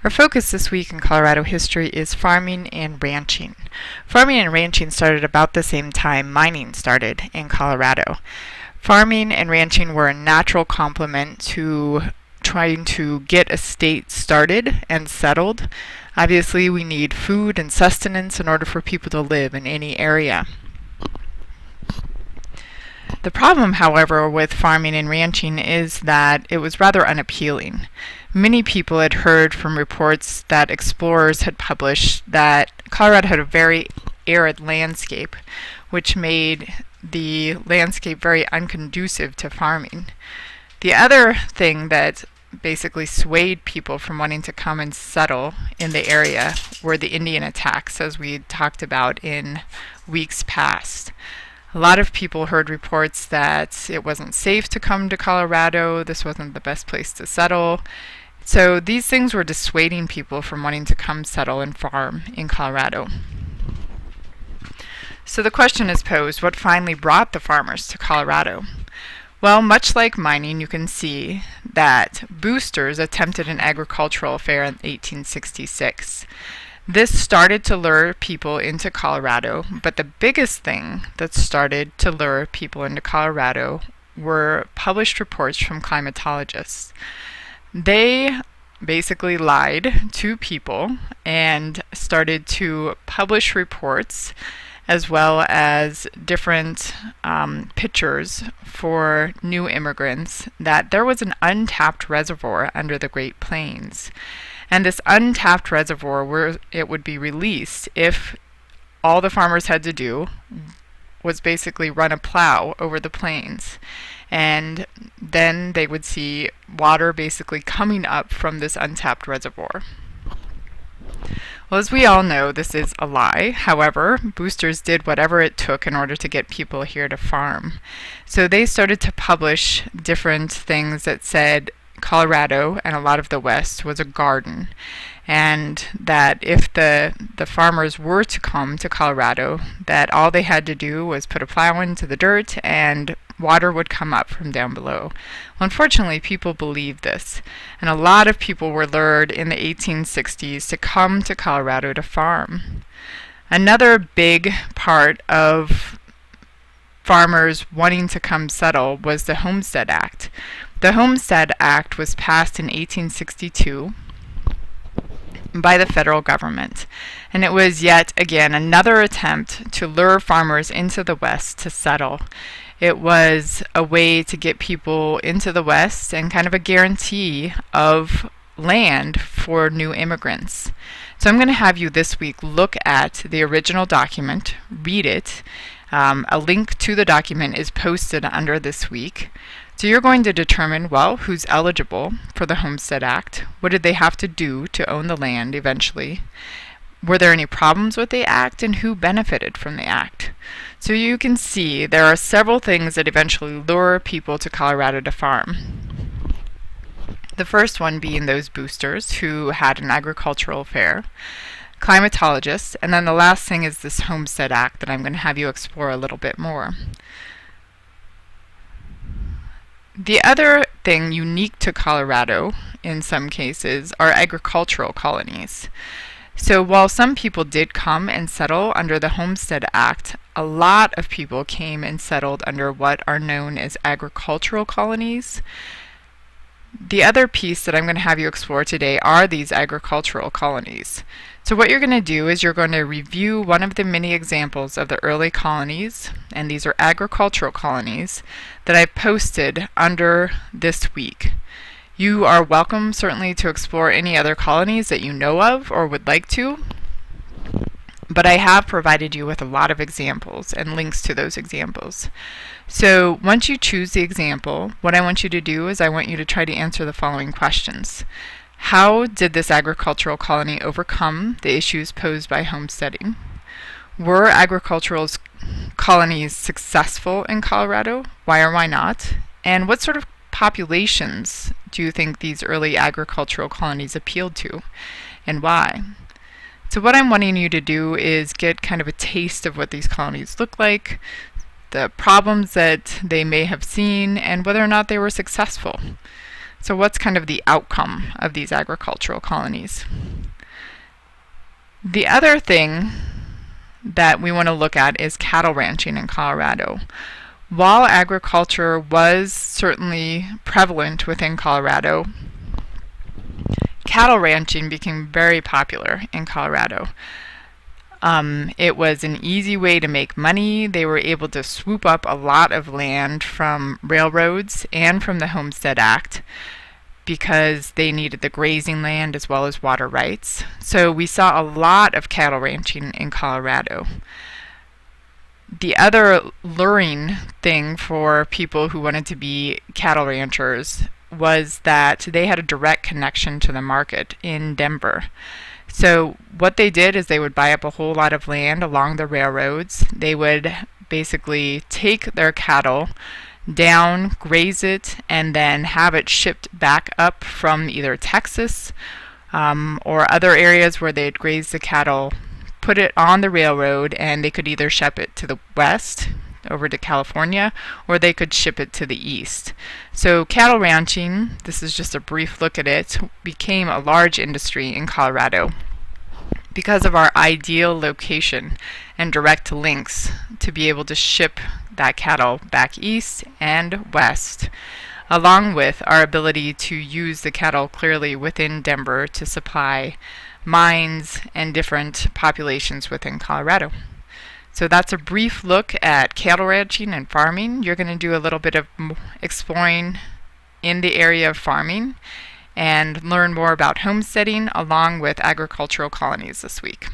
Our focus this week in Colorado history is farming and ranching. Farming and ranching started about the same time mining started in Colorado. Farming and ranching were a natural complement to trying to get a state started and settled. Obviously, we need food and sustenance in order for people to live in any area. The problem, however, with farming and ranching is that it was rather unappealing. Many people had heard from reports that explorers had published that Colorado had a very arid landscape, which made the landscape very unconducive to farming. The other thing that basically swayed people from wanting to come and settle in the area were the Indian attacks, as we talked about in weeks past. A lot of people heard reports that it wasn't safe to come to Colorado, this wasn't the best place to settle. So these things were dissuading people from wanting to come settle and farm in Colorado. So the question is posed, what finally brought the farmers to Colorado? Well, much like mining, you can see that boosters attempted an agricultural fair in 1866. This started to lure people into Colorado, but the biggest thing that started to lure people into Colorado were published reports from climatologists. They basically lied to people and started to publish reports as well as different pictures for new immigrants that there was an untapped reservoir under the Great Plains. And this untapped reservoir, where it would be released if all the farmers had to do was basically run a plow over the plains. And then they would see water basically coming up from this untapped reservoir. Well, as we all know, this is a lie. However, boosters did whatever it took in order to get people here to farm. So they started to publish different things that said Colorado and a lot of the West was a garden, and that if the farmers were to come to Colorado, that all they had to do was put a plow into the dirt and water would come up from down below. Well, unfortunately, people believed this, and a lot of people were lured in the 1860s to come to Colorado to farm. Another big part of farmers wanting to come settle was the Homestead Act. The Homestead Act was passed in 1862 by the federal government, and it was yet again another attempt to lure farmers into the West to settle. It was a way to get people into the West and kind of a guarantee of land for new immigrants. So I'm going to have you this week look at the original document, read it. A link to the document is posted under this week. So you're going to determine, well, who's eligible for the Homestead Act? What did they have to do to own the land eventually? Were there any problems with the act, and who benefited from the act? So you can see there are several things that eventually lure people to Colorado to farm. The first one being those boosters who had an agricultural fair, climatologists, and then the last thing is this Homestead Act that I'm going to have you explore a little bit more. The other thing unique to Colorado, in some cases, are agricultural colonies. So while some people did come and settle under the Homestead Act, a lot of people came and settled under what are known as agricultural colonies. The other piece that I'm going to have you explore today are these agricultural colonies. So what you're going to do is you're going to review one of the many examples of the early colonies, and these are agricultural colonies, that I've posted under this week. You are welcome certainly to explore any other colonies that you know of or would like to, but I have provided you with a lot of examples and links to those examples. So once you choose the example, what I want you to do is I want you to try to answer the following questions. How did this agricultural colony overcome the issues posed by homesteading? Were agricultural colonies successful in Colorado? Why or why not? And what sort of populations do you think these early agricultural colonies appealed to, and why? So what I'm wanting you to do is get kind of a taste of what these colonies look like, the problems that they may have seen, and whether or not they were successful. So what's kind of the outcome of these agricultural colonies? The other thing that we want to look at is cattle ranching in Colorado. While agriculture was certainly prevalent within Colorado, cattle ranching became very popular in Colorado. It was an easy way to make money. They were able to swoop up a lot of land from railroads and from the Homestead Act because they needed the grazing land as well as water rights. So we saw a lot of cattle ranching in Colorado. The other luring thing for people who wanted to be cattle ranchers was that they had a direct connection to the market in Denver. So what they did is they would buy up a whole lot of land along the railroads. They would basically take their cattle down, graze it, and then have it shipped back up from either Texas or other areas where they'd grazed the cattle, put it on the railroad, and they could either ship it to the west over to California, or they could ship it to the east. So cattle ranching, this is just a brief look at it, became a large industry in Colorado because of our ideal location and direct links to be able to ship that cattle back east and west, along with our ability to use the cattle clearly within Denver to supply mines and different populations within Colorado. So that's a brief look at cattle ranching and farming. You're going to do a little bit of exploring in the area of farming and learn more about homesteading along with agricultural colonies this week.